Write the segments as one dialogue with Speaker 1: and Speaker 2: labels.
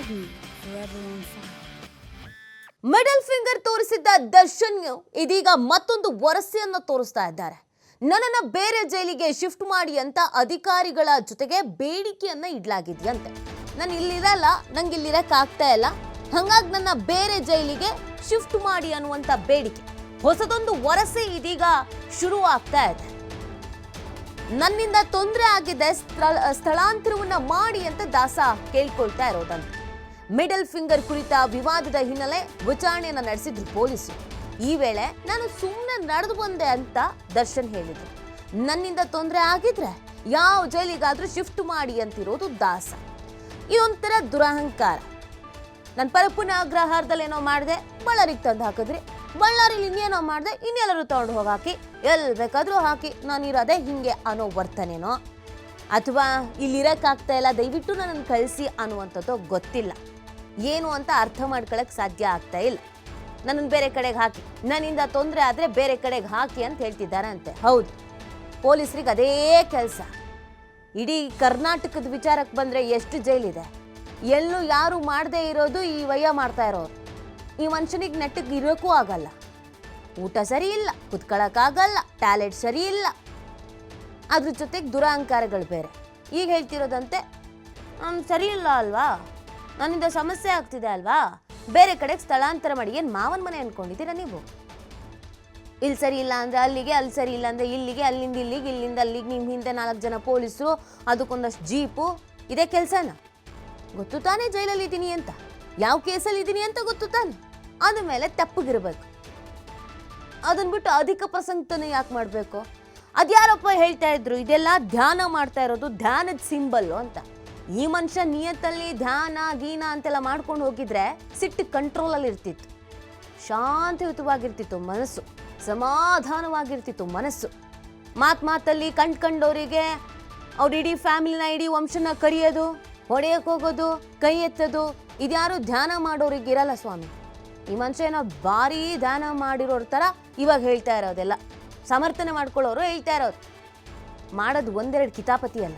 Speaker 1: me forever on fire.
Speaker 2: Middle finger ತೋರಿಸಿದ್ದ ದರ್ಶನ್ ಇದೀಗ ಮತ್ತೊಂದು ವರಸೆಯನ್ನು ತೋರಿಸ್ತಾ ಇದ್ದಾರೆ. ನನ್ನನ್ನು ಬೇರೆ ಜೈಲಿಗೆ ಶಿಫ್ಟ್ ಮಾಡಿ ಅಂತ ಅಧಿಕಾರಿಗಳ ಜೊತೆಗೆ ಬೇಡಿಕೆಯನ್ನ ಇಡಲಾಗಿದೆಯಂತೆ. ನಾನು ಇಲ್ಲಿರಲ್ಲ, ನಂಗೆ ಇಲ್ಲಿರಕ್ಕಾಗ್ತಾ ಇಲ್ಲ, ಹಾಗಾಗಿ ನನ್ನ ಬೇರೆ ಜೈಲಿಗೆ ಶಿಫ್ಟ್ ಮಾಡಿ ಅನ್ನುವಂಥ ಬೇಡಿಕೆ. ಹೊಸದೊಂದು ವರಸೆ ಇದೀಗ ಶುರು ಆಗ್ತಾ ಇದೆ. ನನ್ನಿಂದ ತೊಂದರೆ ಆಗಿದೆ, ಸ್ಥಳಾಂತರವನ್ನ ಮಾಡಿ ಅಂತ ದಾಸ ಕೇಳ್ಕೊಳ್ತಾ ಇರೋದಂತೆ. ಮಿಡಲ್ ಫಿಂಗರ್ ಕುರಿತ ವಿವಾದದ ಹಿನ್ನೆಲೆ ವಿಚಾರಣೆಯನ್ನು ನಡೆಸಿದ್ರು ಪೊಲೀಸರು. ಈ ವೇಳೆ ನಾನು ಸುಮ್ಮನೆ ನಡೆದು ಬಂದೆ ಅಂತ ದರ್ಶನ್ ಹೇಳಿದ್ರು. ನನ್ನಿಂದ ತೊಂದರೆ ಆಗಿದ್ರೆ ಯಾವ ಜೈಲಿಗಾದ್ರೂ ಶಿಫ್ಟ್ ಮಾಡಿ ಅಂತಿರೋದು ದಾಸ. ಇದೊಂಥರ ದುರಹಂಕಾರ. ನನ್ನ ಪರಪ್ಪನ ಅಗ್ರಹಾರದಲ್ಲಿ ಏನೋ ಮಾಡಿದೆ, ಬಳ್ಳಾರಿಗೆ ತಂದು ಹಾಕಿದ್ರಿ, ಬಳ್ಳಾರಿಲಿ ಇನ್ನೇನೋ ಮಾಡಿದೆ, ಇನ್ನೆಲ್ಲರೂ ತಗೊಂಡು ಹೋಗಿ ಹಾಕಿ, ಎಲ್ಲಿ ಬೇಕಾದ್ರೂ ಹಾಕಿ, ನಾನಿರೋದೆ ಹಿಂಗೆ ಅನ್ನೋ ವರ್ತನೆನೋ, ಅಥವಾ ಇಲ್ಲಿರಕ್ಕಾಗ್ತಾ ಇಲ್ಲ, ದಯವಿಟ್ಟು ನನ್ನನ್ನು ಕಳಿಸಿ ಅನ್ನುವಂಥದ್ದು ಗೊತ್ತಿಲ್ಲ. ಏನು ಅಂತ ಅರ್ಥ ಮಾಡ್ಕೊಳಕ್ಕೆ ಸಾಧ್ಯ ಆಗ್ತಾ ಇಲ್ಲ. ನನ್ನನ್ನು ಬೇರೆ ಕಡೆಗೆ ಹಾಕಿ, ನನ್ನಿಂದ ತೊಂದರೆ ಆದರೆ ಬೇರೆ ಕಡೆಗೆ ಹಾಕಿ ಅಂತ ಹೇಳ್ತಿದ್ದಾರೆ ಅಂತೆ. ಹೌದು, ಪೊಲೀಸರಿಗೆ ಅದೇ ಕೆಲಸ. ಇಡೀ ಕರ್ನಾಟಕದ ವಿಚಾರಕ್ಕೆ ಬಂದರೆ ಎಷ್ಟು ಜೈಲಿದೆ, ಎಲ್ಲೂ ಯಾರು ಮಾಡದೇ ಇರೋದು ಈ ವಯ್ಯ ಮಾಡ್ತಾ ಇರೋರು. ಈ ಮನುಷ್ಯನಿಗೆ ನೆಟ್ಟಿಗೆ ಇರೋಕ್ಕೂ ಆಗಲ್ಲ, ಊಟ ಸರಿ ಇಲ್ಲ, ಕುತ್ಕೊಳ್ಳೋಕ್ಕಾಗಲ್ಲ, ಟ್ಯಾಲೆಂಟ್ ಸರಿ ಇಲ್ಲ, ಅದ್ರ ಜೊತೆಗೆ ದುರಹಂಕಾರಗಳು ಬೇರೆ. ಈಗ ಹೇಳ್ತಿರೋದಂತೆ, ಸರಿ ಇಲ್ಲ ಅಲ್ವಾ, ನನ್ನಿಂದ ಸಮಸ್ಯೆ ಆಗ್ತಿದೆ ಅಲ್ವಾ, ಬೇರೆ ಕಡೆಗೆ ಸ್ಥಳಾಂತರ ಮಾಡಿ. ಏನು ಮಾವನ ಮನೆ ಅಂದ್ಕೊಂಡಿದ್ದೀರಾ ನೀವು? ಇಲ್ಲಿ ಸರಿ ಇಲ್ಲ ಅಂದರೆ ಅಲ್ಲಿಗೆ, ಅಲ್ಲಿ ಸರಿ ಇಲ್ಲ ಅಂದರೆ ಇಲ್ಲಿಗೆ, ಅಲ್ಲಿಂದ ಇಲ್ಲಿಗೆ, ಇಲ್ಲಿಂದ ಅಲ್ಲಿಗೆ, ನಿಮ್ಮ ಹಿಂದೆ 4 ಜನ ಪೊಲೀಸರು, ಅದಕ್ಕೊಂದಷ್ಟು ಜೀಪು, ಇದೇ ಕೆಲಸನ? ಗೊತ್ತು ತಾನೇ ಜೈಲಲ್ಲಿ ಇದ್ದೀನಿ ಅಂತ, ಯಾವ ಕೇಸಲ್ಲಿ ಇದ್ದೀನಿ ಅಂತ ಗೊತ್ತು ತಾನೆ. ಆದಮೇಲೆ ತಪ್ಪಗಿರ್ಬೇಕು. ಅದನ್ನ ಬಿಟ್ಟು ಅಧಿಕ ಪ್ರಸಂಗತನ ಯಾಕೆ ಮಾಡಬೇಕು? ಅದ್ಯಾರಪ್ಪ ಹೇಳ್ತಾ ಇದ್ರು, ಇದೆಲ್ಲ ಧ್ಯಾನ ಮಾಡ್ತಾ ಇರೋದು ಧ್ಯಾನದ ಸಿಂಬಲ್ಲು ಅಂತ. ಈ ಮನುಷ್ಯ ನಿಯತ್ತಲ್ಲಿ ಧ್ಯಾನ ಗೀನ ಅಂತೆಲ್ಲ ಮಾಡ್ಕೊಂಡು ಹೋಗಿದ್ರೆ ಸಿಟ್ಟು ಕಂಟ್ರೋಲಲ್ಲಿ ಇರ್ತಿತ್ತು, ಶಾಂತಿಯುತವಾಗಿರ್ತಿತ್ತು ಮನಸ್ಸು, ಸಮಾಧಾನವಾಗಿರ್ತಿತ್ತು ಮನಸ್ಸು. ಮಾತಲ್ಲಿ ಕಂಡವರಿಗೆ ಅವ್ರ ಇಡೀ ಫ್ಯಾಮಿಲಿನ, ಇಡೀ ವಂಶನ ಕರಿಯೋದು, ಹೊಡೆಯಕ್ಕೆ ಹೋಗೋದು, ಕೈ ಎತ್ತೋದು, ಇದ್ಯಾರು ಧ್ಯಾನ ಮಾಡೋರಿಗೆ ಇರಲ್ಲ ಸ್ವಾಮಿ. ಈ ಮನುಷ್ಯ ಏನೋ ಭಾರಿ ಧ್ಯಾನ ಮಾಡಿರೋರ ಥರ ಇವಾಗ ಹೇಳ್ತಾ ಇರೋದೆಲ್ಲ, ಸಮರ್ಥನೆ ಮಾಡ್ಕೊಳ್ಳೋರು ಹೇಳ್ತಾ ಇರೋದು. ಮಾಡೋದು 1-2 ಕಿತಾಪತಿ ಅಲ್ಲ.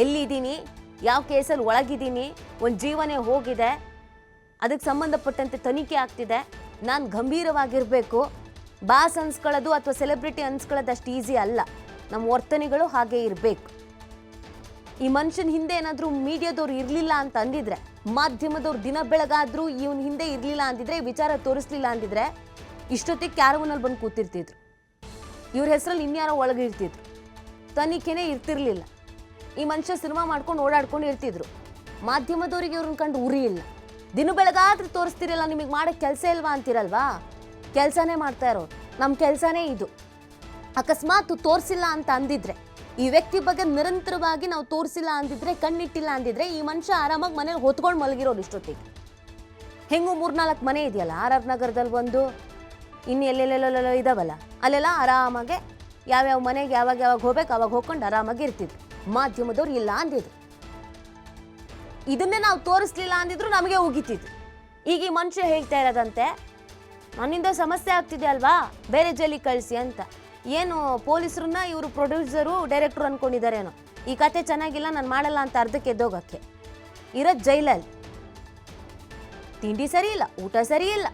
Speaker 2: ಎಲ್ಲಿದ್ದೀನಿ, ಯಾವ ಕೇಸಲ್ಲಿ ಒಳಗಿದ್ದೀನಿ, ಒಂದು ಜೀವನೇ ಹೋಗಿದೆ, ಅದಕ್ಕೆ ಸಂಬಂಧಪಟ್ಟಂತೆ ತನಿಖೆ ಆಗ್ತಿದೆ, ನಾನು ಗಂಭೀರವಾಗಿರಬೇಕು. ಬಾಸ್ ಅನ್ಸ್ಕೊಳ್ಳೋದು ಅಥವಾ ಸೆಲೆಬ್ರಿಟಿ ಅನ್ಸ್ಕೊಳ್ಳೋದು ಅಷ್ಟು ಈಸಿ ಅಲ್ಲ. ನಮ್ಮ ವರ್ತನೆಗಳು ಹಾಗೆ ಇರಬೇಕು. ಈ ಮನುಷ್ಯನ ಹಿಂದೆ ಏನಾದರೂ ಮೀಡಿಯಾದವ್ರು ಇರಲಿಲ್ಲ ಅಂತ ಅಂದಿದ್ರೆ, ಮಾಧ್ಯಮದವ್ರು ದಿನ ಬೆಳಗಾದ್ರೂ ಇವನ ಹಿಂದೆ ಇರಲಿಲ್ಲ ಅಂದಿದ್ರೆ, ವಿಚಾರ ತೋರಿಸ್ಲಿಲ್ಲ ಅಂದಿದ್ರೆ, ಇಷ್ಟೊತ್ತಿಗೆ ಕ್ಯಾರವನಲ್ಲಿ ಬಂದು ಕೂತಿರ್ತಿದ್ರು. ಇವ್ರ ಹೆಸರಲ್ಲಿ ಇನ್ಯಾರೋ ಒಳಗೆ ಇರ್ತಿದ್ರು, ತನಿಖೆನೇ ಇರ್ತಿರ್ಲಿಲ್ಲ. ಈ ಮನುಷ್ಯ ಸಿನಿಮಾ ಮಾಡ್ಕೊಂಡು ಓಡಾಡ್ಕೊಂಡು ಇರ್ತಿದ್ರು. ಮಾಧ್ಯಮದವರಿಗೆ ಇವ್ರನ್ನ ಕಂಡು ಉರಿ ಇಲ್ಲ. ದಿನ ಬೆಳಗಾದ್ರೂ ತೋರಿಸ್ತಿರಲ್ಲ, ನಿಮಗೆ ಮಾಡೋಕ್ಕೆ ಕೆಲಸ ಇಲ್ವಾ ಅಂತಿರಲ್ವಾ? ಕೆಲಸನೇ ಮಾಡ್ತಾ ಇರೋರು. ನಮ್ಮ ಕೆಲಸನೇ ಇದು. ಅಕಸ್ಮಾತ್ ತೋರಿಸಿಲ್ಲ ಅಂತ ಅಂದಿದ್ರೆ, ಈ ವ್ಯಕ್ತಿ ಬಗ್ಗೆ ನಿರಂತರವಾಗಿ ನಾವು ತೋರಿಸಿಲ್ಲ ಅಂದಿದ್ರೆ, ಕಣ್ಣಿಟ್ಟಿಲ್ಲ ಅಂದಿದ್ರೆ, ಈ ಮನುಷ್ಯ ಆರಾಮಾಗಿ ಮನೇಲಿ ಹೊತ್ಕೊಂಡು ಮಲಗಿರೋರು ಇಷ್ಟೊತ್ತಿಗೆ. ಹೆಂಗೂ 3-4 ಮನೆ ಇದೆಯಲ್ಲ, RR ನಗರದಲ್ಲಿ ಒಂದು, ಇನ್ನು ಎಲ್ಲೆಲ್ಲೆಲ್ಲ ಇದಾವಲ್ಲ, ಅಲ್ಲೆಲ್ಲ ಆರಾಮಾಗೆ ಯಾವ್ಯಾವ ಮನೆಗೆ ಯಾವಾಗ ಹೋಗ್ಬೇಕು ಅವಾಗ ಹೋಗ್ಕೊಂಡು ಆರಾಮಾಗಿ ಇರ್ತಿದ್ರು. ಮಾಧ್ಯಮದವ್ರು ಇಲ್ಲ ಅಂದಿದ್ರು. ಇದನ್ನೇ ನಾವು ತೋರಿಸ್ಲಿಲ್ಲ ಅಂದಿದ್ರು ನಮಗೆ ಉಗಿತಿದ್ರು. ಈಗ ಈ ಮನುಷ್ಯ ಹೇಳ್ತಾ ಇರೋದಂತೆ, ನನ್ನಿಂದ ಸಮಸ್ಯೆ ಆಗ್ತಿದೆ ಅಲ್ವಾ, ಬೇರೆ ಜೈಲಿಗೆ ಕಳಿಸಿ ಅಂತ. ಏನು ಪೊಲೀಸರನ್ನ ಇವರು ಪ್ರೊಡ್ಯೂಸರು ಡೈರೆಕ್ಟ್ರು ಅಂದ್ಕೊಂಡಿದ್ದಾರೇನೋ, ಈ ಕತೆ ಚೆನ್ನಾಗಿಲ್ಲ ನಾನು ಮಾಡಲ್ಲ ಅಂತ ಅರ್ಧಕ್ಕೆ ಎದ್ದೋಗಕ್ಕೆ. ಇರೋದು ಜೈಲಲ್ಲಿ, ತಿಂಡಿ ಸರಿ ಇಲ್ಲ, ಊಟ ಸರಿ ಇಲ್ಲ,